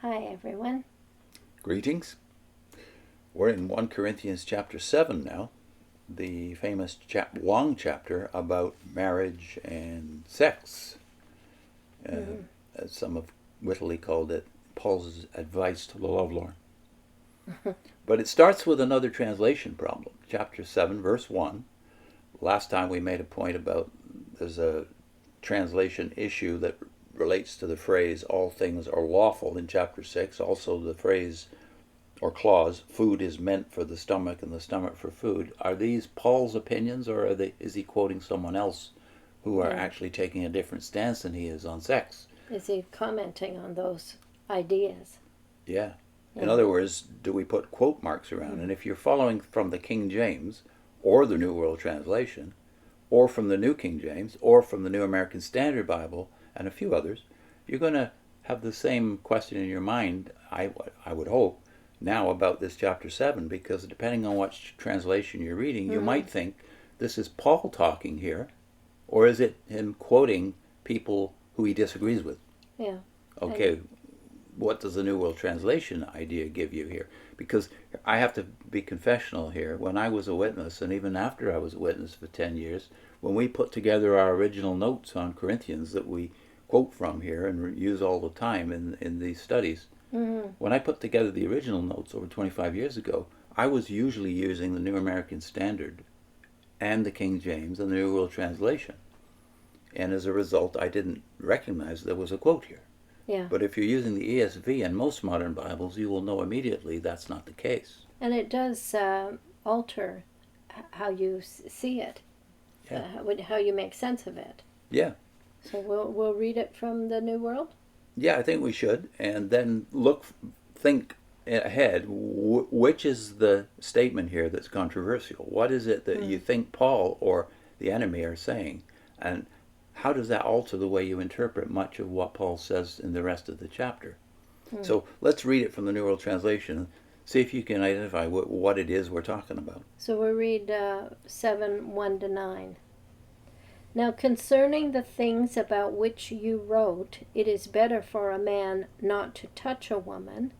Hi, everyone. Greetings. We're in 1 Corinthians chapter 7 now, the famous long chapter about marriage and sex. As some have wittily called it, Paul's advice to the lovelorn. But it starts with another translation problem. Chapter 7, verse 1. Last time we made a point about there's a translation issue that relates to the phrase, all things are lawful in chapter 6. Also the phrase or clause, food is meant for the stomach and the stomach for food. Are these Paul's opinions, or is he quoting someone else who are actually taking a different stance than he is on sex? Is he commenting on those ideas? Yeah. In other words, do we put quote marks around? And if you're following from the King James or the New World Translation or from the New King James or from the New American Standard Bible and a few others, you're going to have the same question in your mind, I would hope, now about this chapter 7, because depending on what translation you're reading, you might think this is Paul talking here, or is it him quoting people who he disagrees with? Yeah. Okay, what does the New World Translation idea give you here? Because I have to be confessional here. When I was a witness, and even after I was a witness for 10 years, when we put together our original notes on Corinthians that we quote from here and use all the time in these studies, when I put together the original notes over 25 years ago, I was usually using the New American Standard and the King James and the New World Translation. And as a result, I didn't recognize there was a quote here. Yeah. But if you're using the ESV and most modern Bibles, you will know immediately that's not the case. And it does alter how you see it, how you make sense of it. Yeah. So we'll read it from the New World? Yeah, I think we should. And then think ahead. Which is the statement here that's controversial? What is it that you think Paul or the enemy are saying? And how does that alter the way you interpret much of what Paul says in the rest of the chapter? So let's read it from the New World Translation. See if you can identify what it is we're talking about. So we'll read 7, 1-9. Now concerning the things about which you wrote, it is better for a man not to touch a woman,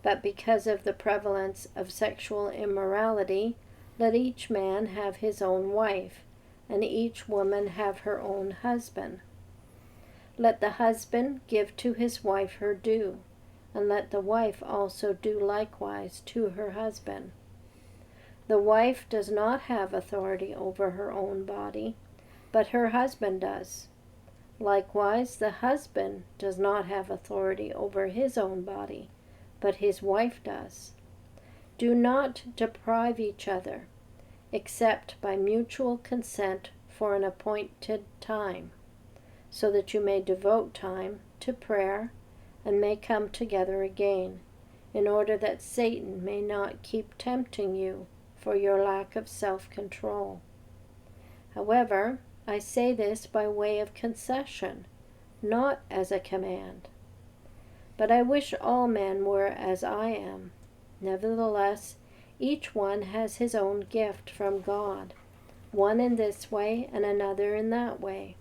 but because of the prevalence of sexual immorality, let each man have his own wife, and each woman have her own husband. Let the husband give to his wife her due, and let the wife also do likewise to her husband. The wife does not have authority over her own body, but her husband does. Likewise, the husband does not have authority over his own body, but his wife does. Do not deprive each other, except by mutual consent for an appointed time, so that you may devote time to prayer and may come together again, in order that Satan may not keep tempting you for your lack of self-control. However, I say this by way of concession, not as a command. But I wish all men were as I am. Nevertheless, each one has his own gift from God, one in this way and another in that way.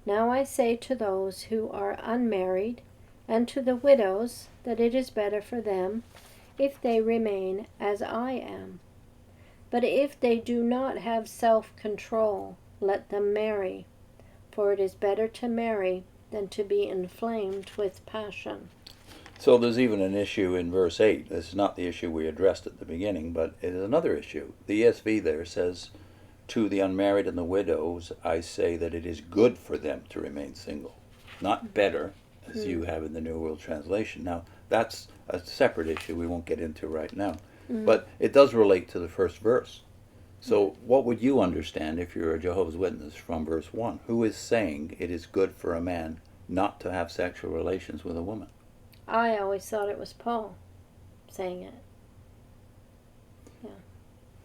Now I say to those who are unmarried and to the widows that it is better for them if they remain as I am. But if they do not have self-control, let them marry, for it is better to marry than to be inflamed with passion. So there's even an issue in verse 8. This is not the issue we addressed at the beginning, but it is another issue. The ESV there says, to the unmarried and the widows, I say that it is good for them to remain single. Not better, as you have in the New World Translation. Now, that's a separate issue we won't get into right now. But it does relate to the first verse. So what would you understand if you're a Jehovah's Witness from verse 1? Who is saying it is good for a man not to have sexual relations with a woman? I always thought it was Paul saying it. Yeah.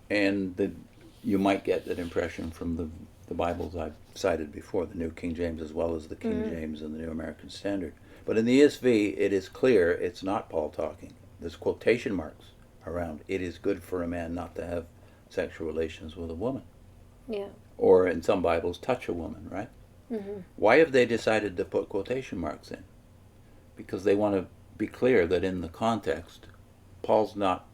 And you might get that impression from the Bibles I've cited before, the New King James as well as the King James and the New American Standard. But in the ESV, it is clear it's not Paul talking. There's quotation marks around, it is good for a man not to have sexual relations with a woman. Yeah. Or in some Bibles, touch a woman, right? Why have they decided to put quotation marks in? Because they want to be clear that in the context, Paul's not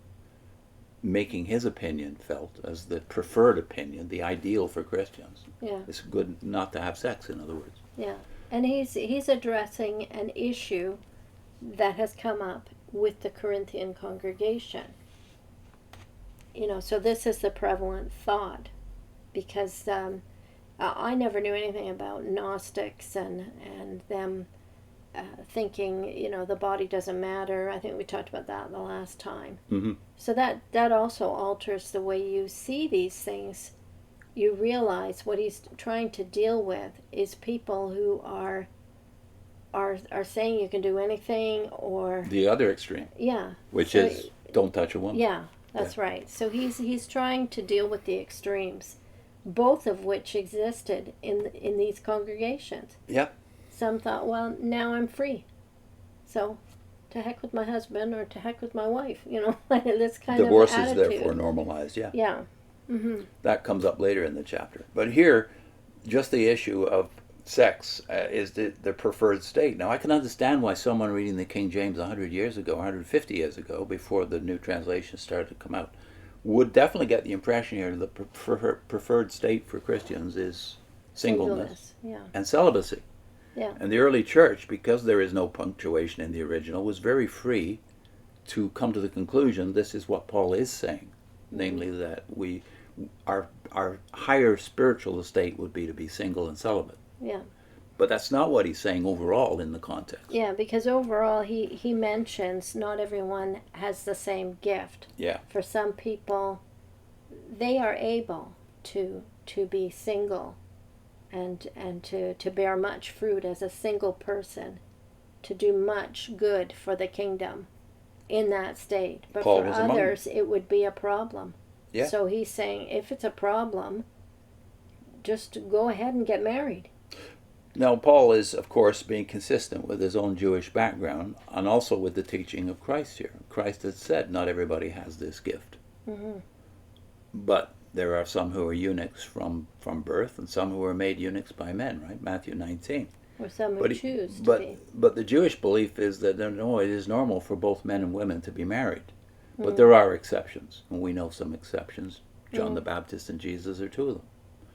making his opinion felt as the preferred opinion, the ideal for Christians. Yeah. It's good not to have sex, in other words. Yeah. And he's addressing an issue that has come up with the Corinthian congregation. So this is the prevalent thought, because I never knew anything about Gnostics and them thinking, the body doesn't matter. I think we talked about that the last time. Mm-hmm. So that also alters the way you see these things. You realize what he's trying to deal with is people who are saying you can do anything, or the other extreme. Yeah. Which is don't touch a woman. Yeah, that's right. So he's trying to deal with the extremes, both of which existed in these congregations. Yep. Some thought, well, now I'm free, so to heck with my husband or to heck with my wife. This kind Divorce of is attitude. therefore normalized. Yeah. Yeah. Mm-hmm. That comes up later in the chapter. But here, just the issue of sex is the preferred state. Now, I can understand why someone reading the King James 100 years ago, 150 years ago, before the new translation started to come out, would definitely get the impression here that the preferred state for Christians is singleness. Yeah. And celibacy. Yeah. And the early church, because there is no punctuation in the original, was very free to come to the conclusion this is what Paul is saying, namely that our higher spiritual estate would be to be single and celibate. Yeah. But that's not what he's saying overall in the context. Yeah, because overall he mentions not everyone has the same gift. Yeah. For some people, they are able to be single and to bear much fruit as a single person, to do much good for the kingdom in that state. But Paul for was among others, it would be a problem. Yeah. So he's saying, if it's a problem, just go ahead and get married. Now, Paul is, of course, being consistent with his own Jewish background and also with the teaching of Christ here. Christ had said not everybody has this gift. Mm-hmm. But there are some who are eunuchs from birth and some who are made eunuchs by men, right? Matthew 19. Or some who choose to be. But the Jewish belief is that no, it is normal for both men and women to be married. But there are exceptions, and we know some exceptions. John the Baptist and Jesus are two of them.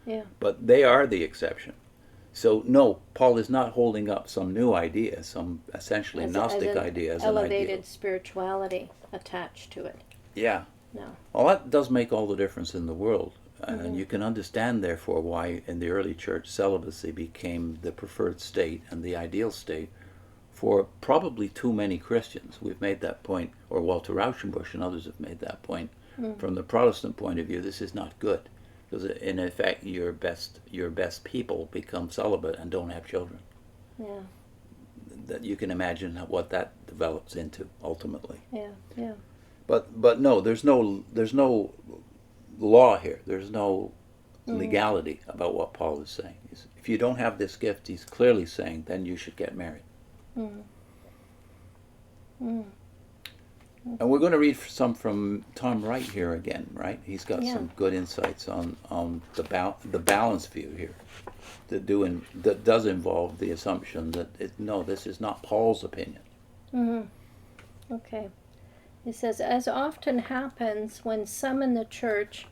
Yeah. But they are the exception. So, no, Paul is not holding up some new idea, some essentially Gnostic idea as an elevated ideal. spirituality attached to it. Yeah. No. Well, that does make all the difference in the world. And you can understand, therefore, why in the early church celibacy became the preferred state and the ideal state for probably too many Christians. We've made that point, or Walter Rauschenbusch and others have made that point. From the Protestant point of view, this is not good. Because in effect, your best people become celibate and don't have children. Yeah. That you can imagine what that develops into ultimately. Yeah. Yeah. But no, there's no law here. There's no legality about what Paul is saying. If you don't have this gift, he's clearly saying, then you should get married. And we're going to read some from Tom Wright here again, right? He's got some good insights on the balance view here that does involve the assumption that this is not Paul's opinion. Okay. He says, as often happens when some in the church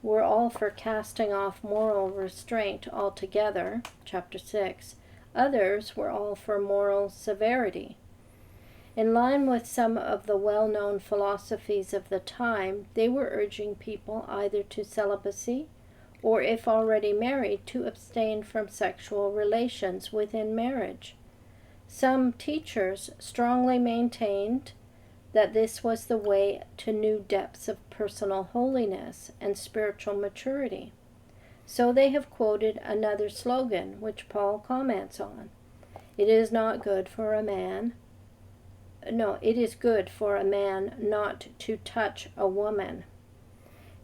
were all for casting off moral restraint altogether, chapter 6, others were all for moral severity. In line with some of the well-known philosophies of the time, they were urging people either to celibacy or, if already married, to abstain from sexual relations within marriage. Some teachers strongly maintained that this was the way to new depths of personal holiness and spiritual maturity. So they have quoted another slogan, which Paul comments on. It is good for a man not to touch a woman.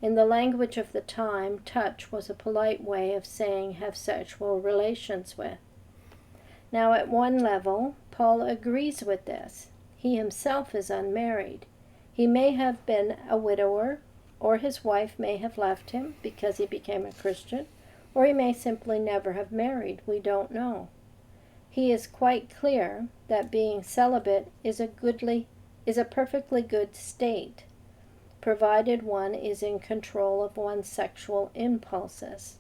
In the language of the time, touch was a polite way of saying have sexual relations with. Now, at one level, Paul agrees with this. He himself is unmarried. He may have been a widower, or his wife may have left him because he became a Christian, or he may simply never have married. We don't know. He is quite clear that being celibate is a perfectly good state, provided one is in control of one's sexual impulses.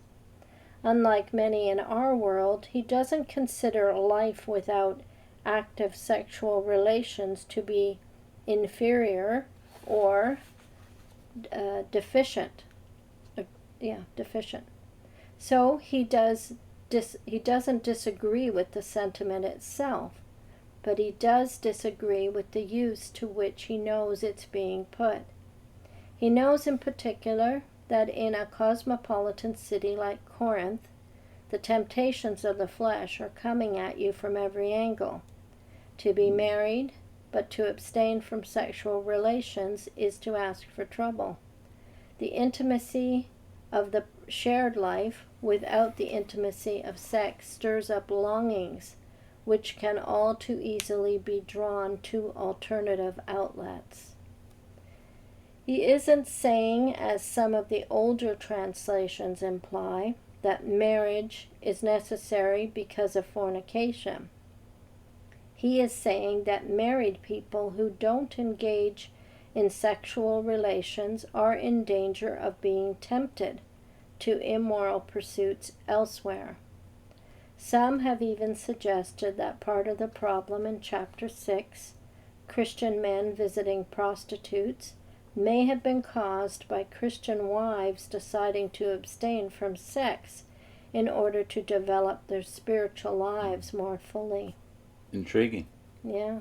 Unlike many in our world, he doesn't consider life without active sexual relations to be inferior or deficient. Deficient. So he doesn't disagree with the sentiment itself, but he does disagree with the use to which he knows it's being put. He knows in particular that in a cosmopolitan city like Corinth, the temptations of the flesh are coming at you from every angle. To be married, but to abstain from sexual relations is to ask for trouble. The intimacy of the shared life without the intimacy of sex stirs up longings, which can all too easily be drawn to alternative outlets. He isn't saying, as some of the older translations imply, that marriage is necessary because of fornication. He is saying that married people who don't engage in sexual relations are in danger of being tempted to immoral pursuits elsewhere. Some have even suggested that part of the problem in chapter 6, Christian men visiting prostitutes, may have been caused by Christian wives deciding to abstain from sex in order to develop their spiritual lives more fully. Intriguing. Yeah.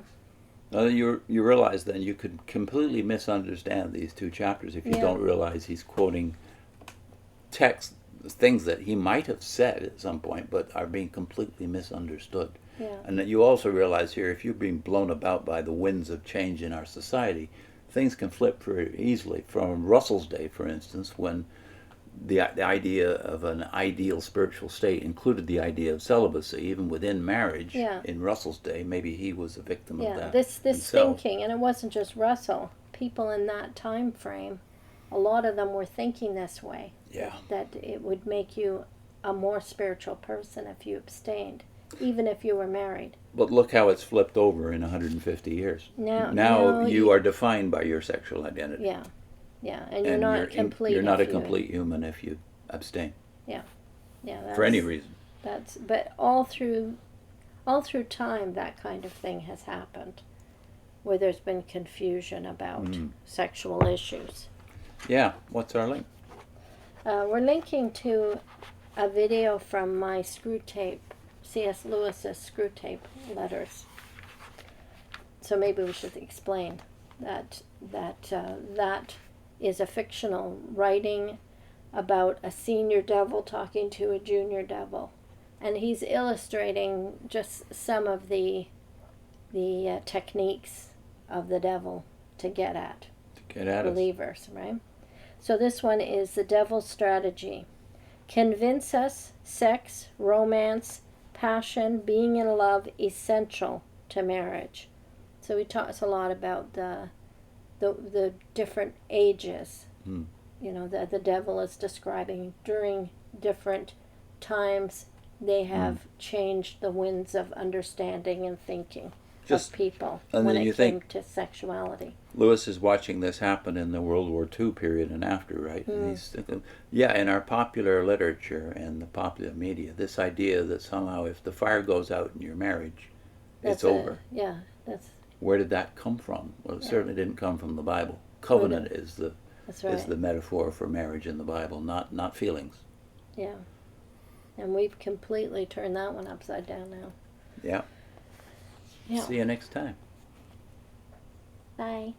Now, you realize then you could completely misunderstand these two chapters if you don't realize he's quoting text, things that he might have said at some point, but are being completely misunderstood. Yeah. And that you also realize here, if you're being blown about by the winds of change in our society, things can flip very easily. From Russell's day, for instance, when the idea of an ideal spiritual state included the idea of celibacy, even within marriage. In Russell's day, maybe he was a victim of that. This himself. thinking, and it wasn't just Russell. People in that time frame, a lot of them were thinking this way. Yeah. That it would make you a more spiritual person if you abstained, even if you were married. But look how it's flipped over in 150 years. Now you are defined by your sexual identity. Yeah. Yeah, and you're not complete. You're not a complete human if you abstain. Yeah. For any reason. But all through time, that kind of thing has happened, where there's been confusion about sexual issues. Yeah. What's our link? We're linking to a video from my screw tape, C.S. Lewis's screw tape letters. So maybe we should explain that is a fictional writing about a senior devil talking to a junior devil, and he's illustrating just some of the techniques of the devil to get at believers, right? So this one is the devil's strategy: convince us sex, romance, passion, being in love essential to marriage. So he talks a lot about the different ages. You know, that the devil is describing during different times they have changed the winds of understanding and thinking of people when it came to sexuality. Lewis is watching this happen in the World War II period and after, right? And he's thinking, in our popular literature and the popular media, this idea that somehow if the fire goes out in your marriage, it's over. Where did that come from? Well, it certainly didn't come from the Bible. Covenant is the metaphor for marriage in the Bible, not feelings. Yeah. And we've completely turned that one upside down now. Yeah. See you next time. Bye.